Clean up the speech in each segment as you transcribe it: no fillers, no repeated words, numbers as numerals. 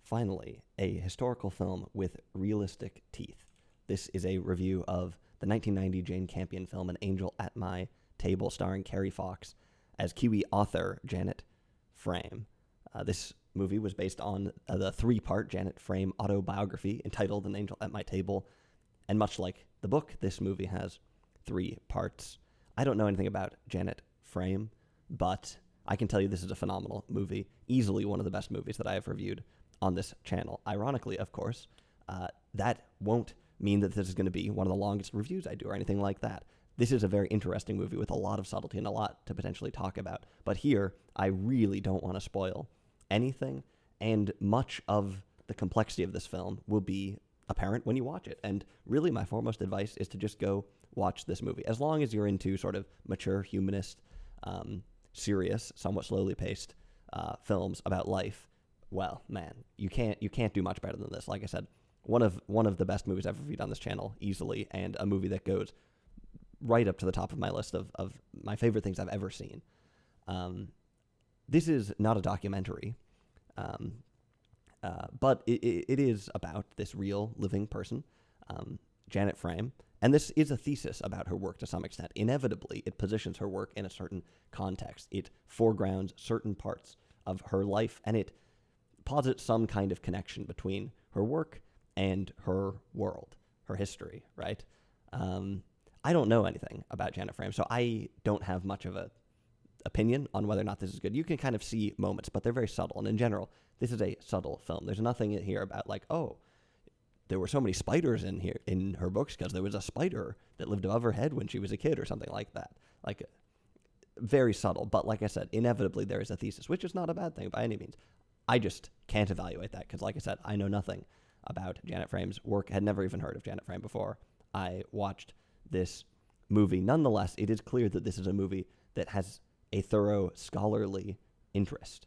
finally, a historical film with realistic teeth. This is a review of the 1990 Jane Campion film An Angel at My Table, starring Carrie Fox as Kiwi author Janet Frame. This movie was based on the three-part Janet Frame autobiography entitled An Angel at My Table, and much like the book, this movie has three parts. I don't know anything about Janet Frame, but I can tell you this is a phenomenal movie, easily one of the best movies that I have reviewed on this channel. Ironically, of course, that won't mean that this is going to be one of the longest reviews I do or anything like that. This is a very interesting movie with a lot of subtlety and a lot to potentially talk about. But here, I really don't want to spoil anything, and much of the complexity of this film will be apparent when you watch it. And really, my foremost advice is to just go watch this movie. As long as you're into sort of mature, humanist, serious, somewhat slowly paced films about life, well, man, you can't do much better than this. Like I said, one of the best movies I've reviewed on this channel, easily, and a movie that goes right up to the top of my list of my favorite things I've ever seen. This is not a documentary, but it is about this real living person, Janet Frame, and this is a thesis about her work to some extent. Inevitably, it positions her work in a certain context. It foregrounds certain parts of her life, and it posits some kind of connection between her work and her world, her history, right? I don't know anything about Janet Frame, so I don't have much of an opinion on whether or not this is good. You can kind of see moments, but they're very subtle, and in general, this is a subtle film. There's nothing in here about like, oh, there were so many spiders in here in her books because there was a spider that lived above her head when she was a kid or something like that. Like, very subtle, but like I said, inevitably there is a thesis, which is not a bad thing by any means. I just can't evaluate that because, like I said, I know nothing about Janet Frame's work, had never even heard of Janet Frame before I watched this movie. Nonetheless, it is clear that this is a movie that has a thorough scholarly interest.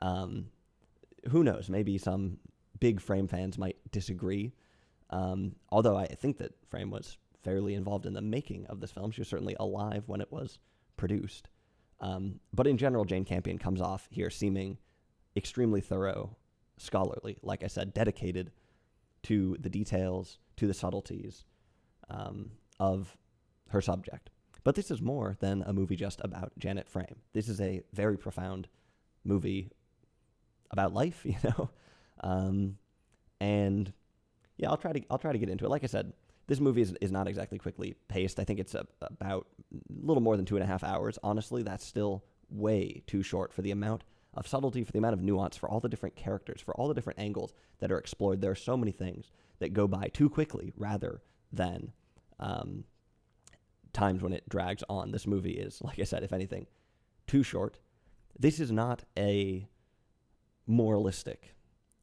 Who knows? Maybe some big Frame fans might disagree, although I think that Frame was fairly involved in the making of this film. She was certainly alive when it was produced. But in general, Jane Campion comes off here seeming extremely thorough, scholarly, like I said, dedicated to the details, to the subtleties of her subject. But this is more than a movie just about Janet Frame. This is a very profound movie about life, you know? And yeah, I'll try to get into it. Like I said, this movie is not exactly quickly paced. I think it's about a little more than 2.5 hours. Honestly, that's still way too short for the amount of subtlety, for the amount of nuance, for all the different characters, for all the different angles that are explored. There are so many things that go by too quickly rather than times when it drags on. This movie is, like I said, if anything, too short. This is not a moralistic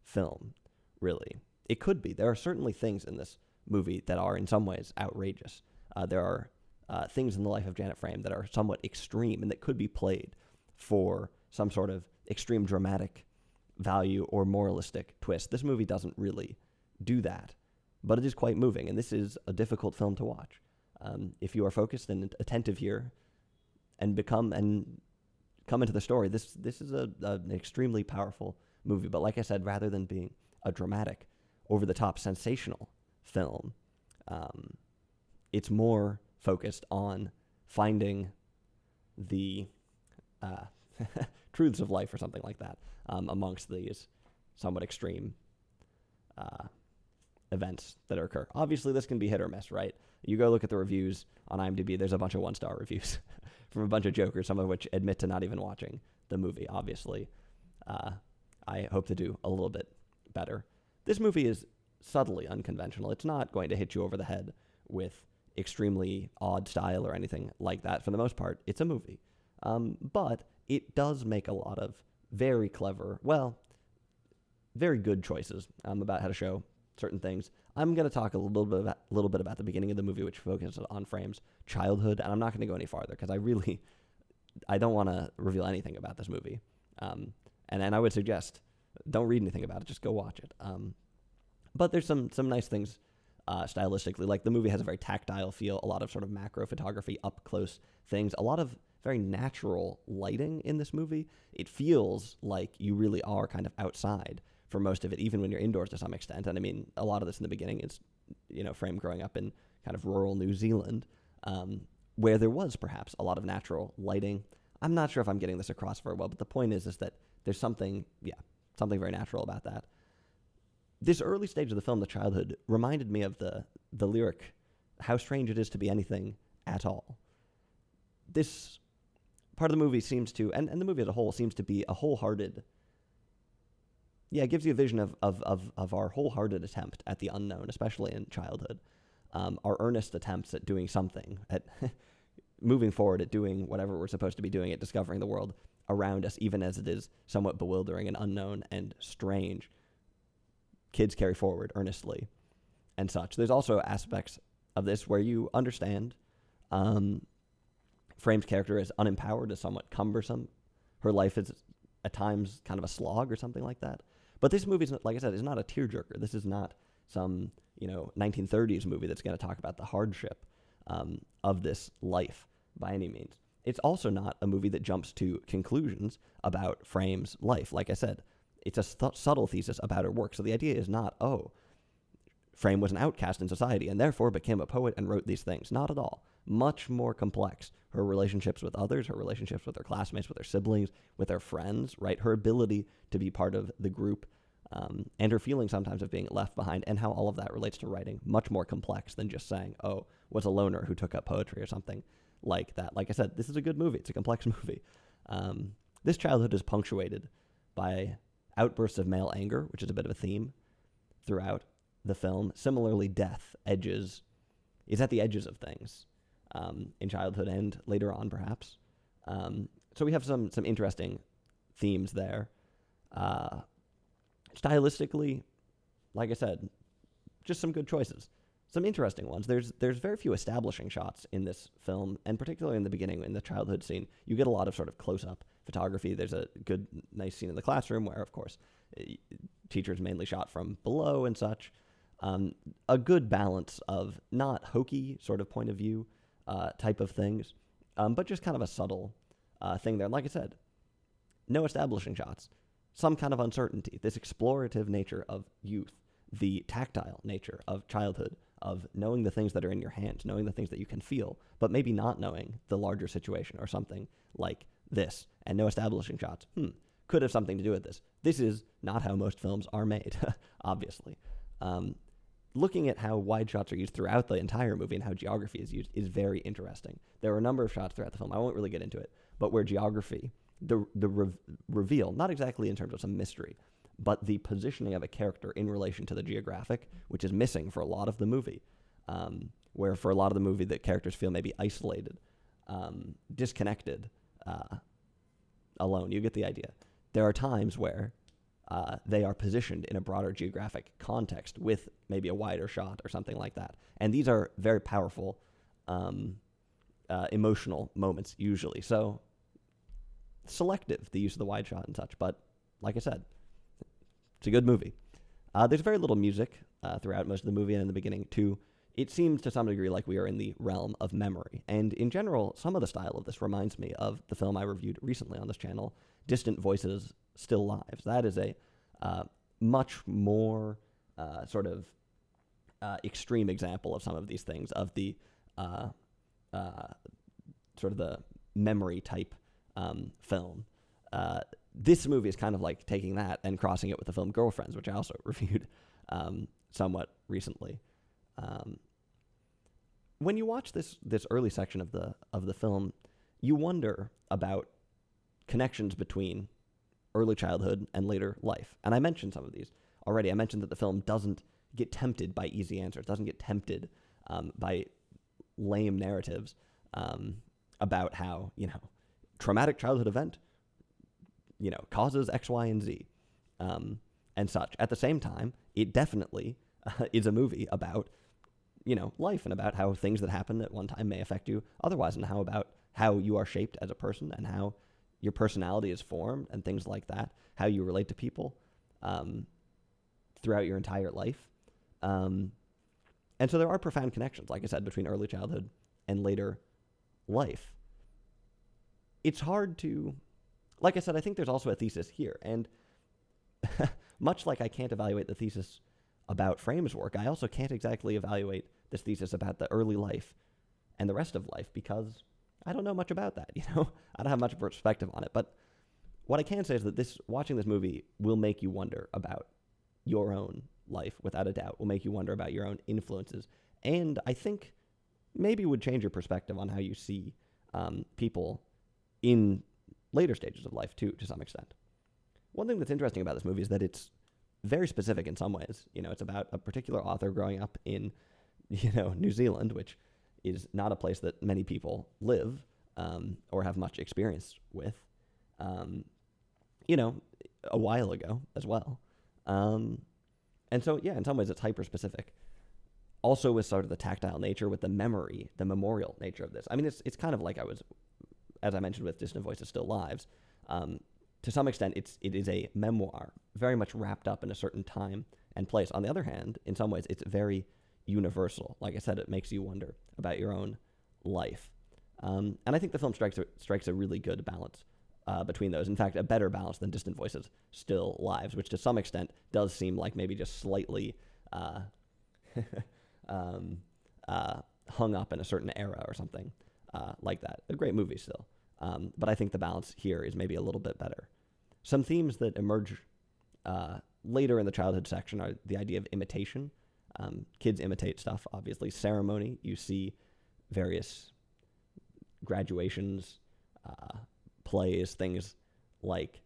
film, really. It could be. There are certainly things in this movie that are in some ways outrageous. There are things in the life of Janet Frame that are somewhat extreme and that could be played for some sort of extreme dramatic value or moralistic twist. This movie doesn't really do that, but it is quite moving, and this is a difficult film to watch. If you are focused and attentive here and come into the story, this is an extremely powerful movie. But like I said, rather than being a dramatic, over-the-top, sensational film, it's more focused on finding the truths of life or something like that amongst these somewhat extreme events that occur. Obviously, this can be hit or miss, right? You go look at the reviews on IMDb, there's a bunch of one-star reviews from a bunch of jokers, some of which admit to not even watching the movie. Obviously, I hope to do a little bit better. This movie is subtly unconventional. It's not going to hit you over the head with extremely odd style or anything like that. For the most part, it's a movie. But it does make a lot of very clever, well, very good choices about how to show certain things. I'm going to talk a little bit about the beginning of the movie, which focuses on Frame's childhood, and I'm not going to go any farther because I don't want to reveal anything about this movie. And I would suggest don't read anything about it, just go watch it. But there's some nice things stylistically. Like, the movie has a very tactile feel, a lot of sort of macro photography, up close things, a lot of very natural lighting in this movie. It feels like you really are kind of outside for most of it, even when you're indoors to some extent. And I mean, a lot of this in the beginning is, Frame growing up in kind of rural New Zealand, where there was perhaps a lot of natural lighting. I'm not sure if I'm getting this across very well, but the point is that there's something very natural about that. This early stage of the film, the childhood, reminded me of the lyric, "How strange it is to be anything at all." This part of the movie seems to, and the movie as a whole seems to be a wholehearted, it gives you a vision of our wholehearted attempt at the unknown, especially in childhood. Our earnest attempts at doing something, at moving forward, at doing whatever we're supposed to be doing, at discovering the world around us, even as it is somewhat bewildering and unknown and strange. Kids carry forward earnestly and such. There's also aspects of this where you understand Frame's character is unempowered, is somewhat cumbersome. Her life is at times kind of a slog or something like that. But this movie, like I said, is not a tearjerker. This is not some 1930s movie that's going to talk about the hardship of this life by any means. It's also not a movie that jumps to conclusions about Frame's life. Like I said, it's a subtle thesis about her work. So the idea is not, Frame was an outcast in society and therefore became a poet and wrote these things. Not at all. Much more complex. Her relationships with others, her relationships with her classmates, with her siblings, with her friends, right? Her ability to be part of the group, and her feeling sometimes of being left behind, and how all of that relates to writing. Much more complex than just saying, was a loner who took up poetry or something like that. Like I said, this is a good movie. It's a complex movie. This childhood is punctuated by outbursts of male anger, which is a bit of a theme throughout the film. Similarly, death is at the edges of things in childhood and later on, perhaps. So we have some interesting themes there. Stylistically, like I said, just some good choices. Some interesting ones. There's very few establishing shots in this film, and particularly in the beginning, in the childhood scene, you get a lot of sort of close-up photography. There's a good, nice scene in the classroom where, of course, teachers mainly shot from below and such. A good balance of not hokey sort of point of view type of things, but just kind of a subtle thing there. Like I said, no establishing shots. Some kind of uncertainty, this explorative nature of youth, the tactile nature of childhood, of knowing the things that are in your hands, knowing the things that you can feel, but maybe not knowing the larger situation or something like this, and no establishing shots. Could have something to do with this. This is not how most films are made, obviously. Looking at how wide shots are used throughout the entire movie and how geography is used is very interesting. There are a number of shots throughout the film, I won't really get into it, but where geography, the reveal, not exactly in terms of some mystery, but the positioning of a character in relation to the geographic, which is missing for a lot of the movie, where for a lot of the movie the characters feel maybe isolated, disconnected, alone. You get the idea. There are times where they are positioned in a broader geographic context with maybe a wider shot or something like that. And these are very powerful emotional moments usually. So selective, the use of the wide shot and such. But like I said, it's a good movie. There's very little music throughout most of the movie, and in the beginning too. It seems to some degree like we are in the realm of memory. And in general, some of the style of this reminds me of the film I reviewed recently on this channel, Distant Voices, Still Lives. That is a much more sort of extreme example of some of these things, of the sort of the memory type film. This movie is kind of like taking that and crossing it with the film Girlfriends, which I also reviewed somewhat recently. When you watch this early section of the film, you wonder about connections between early childhood and later life. And I mentioned some of these already. I mentioned that the film doesn't get tempted by easy answers, doesn't get tempted by lame narratives about how, traumatic childhood event, causes X, Y, and Z, and such. At the same time, it definitely is a movie about, life and about how things that happen at one time may affect you otherwise, and how about how you are shaped as a person and how your personality is formed and things like that, how you relate to people throughout your entire life. And so there are profound connections, like I said, between early childhood and later life. It's hard to, like I said, I think there's also a thesis here. And Much like I can't evaluate the thesis about Frame's work, I also can't exactly evaluate this thesis about the early life and the rest of life because I don't know much about that, I don't have much perspective on it. But what I can say is that watching this movie will make you wonder about your own life, without a doubt. Will make you wonder about your own influences. And I think maybe would change your perspective on how you see people in later stages of life, too, to some extent. One thing that's interesting about this movie is that it's very specific in some ways. It's about a particular author growing up in, New Zealand, which is not a place that many people live or have much experience with, a while ago as well. And so, yeah, in some ways it's hyper-specific. Also with sort of the tactile nature, with the memory, the memorial nature of this. I mean, it's kind of like as I mentioned with Distant Voices Still Lives, to some extent it is a memoir, very much wrapped up in a certain time and place. On the other hand, in some ways, it's very universal. Like I said, it makes you wonder about your own life. And I think the film strikes a really good balance between those. In fact, a better balance than Distant Voices Still Lives, which to some extent does seem like maybe just slightly hung up in a certain era or something like that. A great movie still. But I think the balance here is maybe a little bit better. Some themes that emerge later in the childhood section are the idea of imitation. Kids imitate stuff, obviously. Ceremony, you see various graduations, plays, things like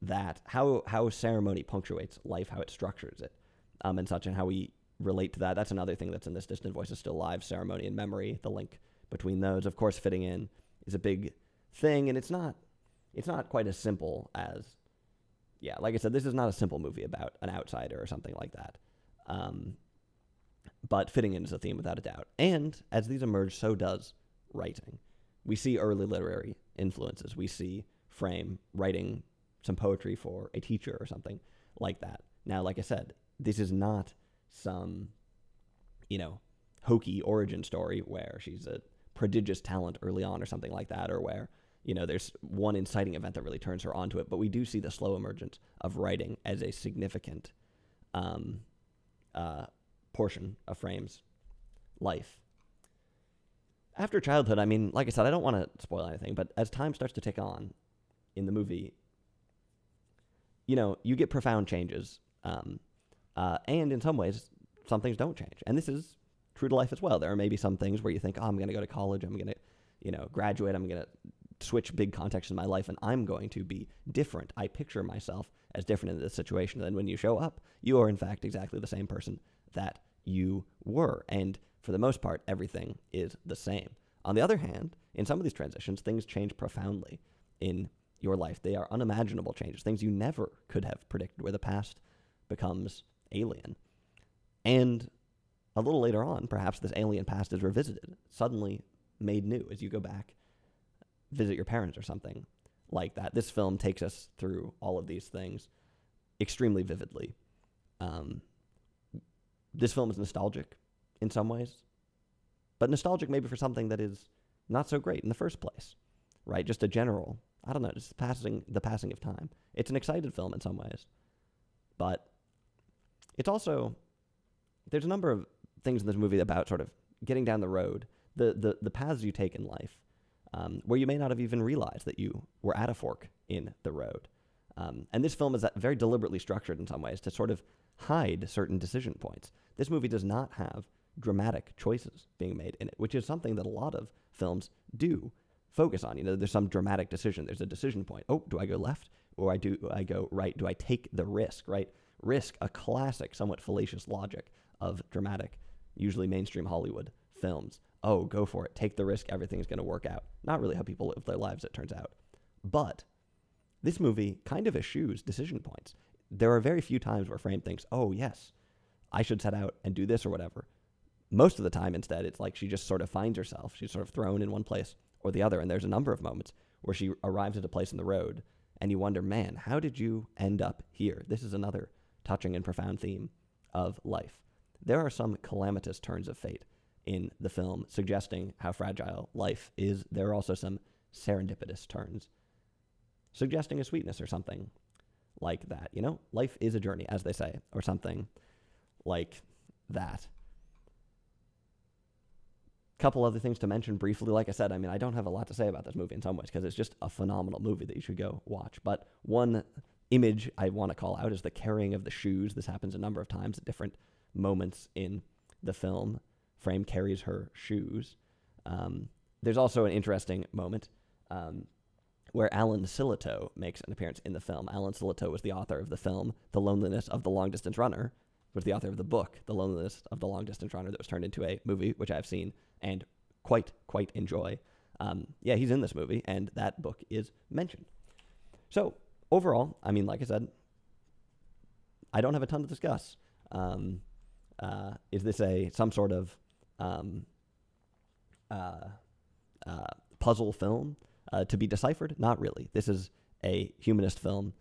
that. How ceremony punctuates life, how it structures it, and such, and how we relate to that. That's another thing that's in this Distant Voices Still Live, ceremony and memory, the link between those. Of course, fitting in is a big thing, and it's not quite as simple as, like I said, this is not a simple movie about an outsider or something like that. But fitting in is a theme without a doubt. And as these emerge, so does writing. We see early literary influences. We see Frame writing some poetry for a teacher or something like that. Now, like I said, this is not some, hokey origin story where she's a prodigious talent early on or something like that, or where, there's one inciting event that really turns her onto it. But we do see the slow emergence of writing as a significant portion of Frame's life. After childhood, I mean, like I said, I don't want to spoil anything, but as time starts to tick on in the movie, you get profound changes. And in some ways, some things don't change. And this is true to life as well. There are maybe some things where you think, I'm going to go to college, I'm going to, graduate, I'm going to switch big contexts in my life, and I'm going to be different. I picture myself as different in this situation. And then when you show up, you are in fact exactly the same person that you were. And for the most part, everything is the same. On the other hand, in some of these transitions, things change profoundly in your life. They are unimaginable changes, things you never could have predicted, where the past becomes alien. And a little later on, perhaps this alien past is revisited, suddenly made new as you go back, visit your parents or something like that. This film takes us through all of these things extremely vividly. This film is nostalgic in some ways, but nostalgic maybe for something that is not so great in the first place, right? Just a general, just the passing of time. It's an excited film in some ways, but it's also, there's a number of things in this movie about sort of getting down the road, the paths you take in life, where you may not have even realized that you were at a fork in the road. And this film is very deliberately structured in some ways to sort of hide certain decision points. This movie does not have dramatic choices being made in it, which is something that a lot of films do focus on. There's some dramatic decision. There's a decision point. Oh, do I go left or do I go right? Do I take the risk, right? Risk, a classic, somewhat fallacious logic of dramatic, usually mainstream Hollywood films. Oh, go for it. Take the risk. Everything's going to work out. Not really how people live their lives, it turns out. But this movie kind of eschews decision points. There are very few times where Frame thinks, oh, yes, I should set out and do this or whatever. Most of the time, instead, it's like she just sort of finds herself. She's sort of thrown in one place or the other. And there's a number of moments where she arrives at a place in the road and you wonder, man, how did you end up here? This is another touching and profound theme of life. There are some calamitous turns of fate in the film suggesting how fragile life is. There are also some serendipitous turns suggesting a sweetness or something like that. You know, life is a journey, as they say, or something like that. Couple other things to mention briefly. Like I said, I mean, I don't have a lot to say about this movie in some ways because it's just a phenomenal movie that you should go watch. But one image I want to call out is the carrying of the shoes. This happens a number of times at different moments in the film. Frame carries her shoes. There's also an interesting moment where Alan Silato makes an appearance in the film. Alan Silato was the author of the film The Loneliness of the Long-Distance Runner, was the author of the book The Loneliness of the Long-Distance Runner that was turned into a movie, which I've seen and quite enjoy. Yeah, he's in this movie, and that book is mentioned. So, overall, I mean, like I said, I don't have a ton to discuss. Is this some sort of puzzle film to be deciphered? Not really. This is a humanist film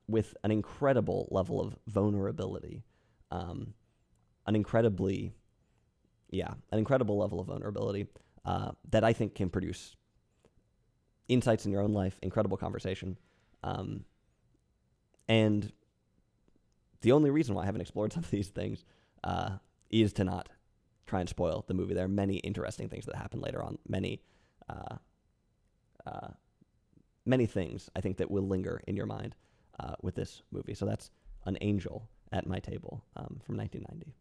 with an incredible level of vulnerability, an incredible level of vulnerability that I think can produce insights in your own life, incredible conversation. And the only reason why I haven't explored some of these things is to not try and spoil the movie. There are many interesting things that happen later on, many things I think that will linger in your mind with this movie. So that's An Angel at My Table from 1990.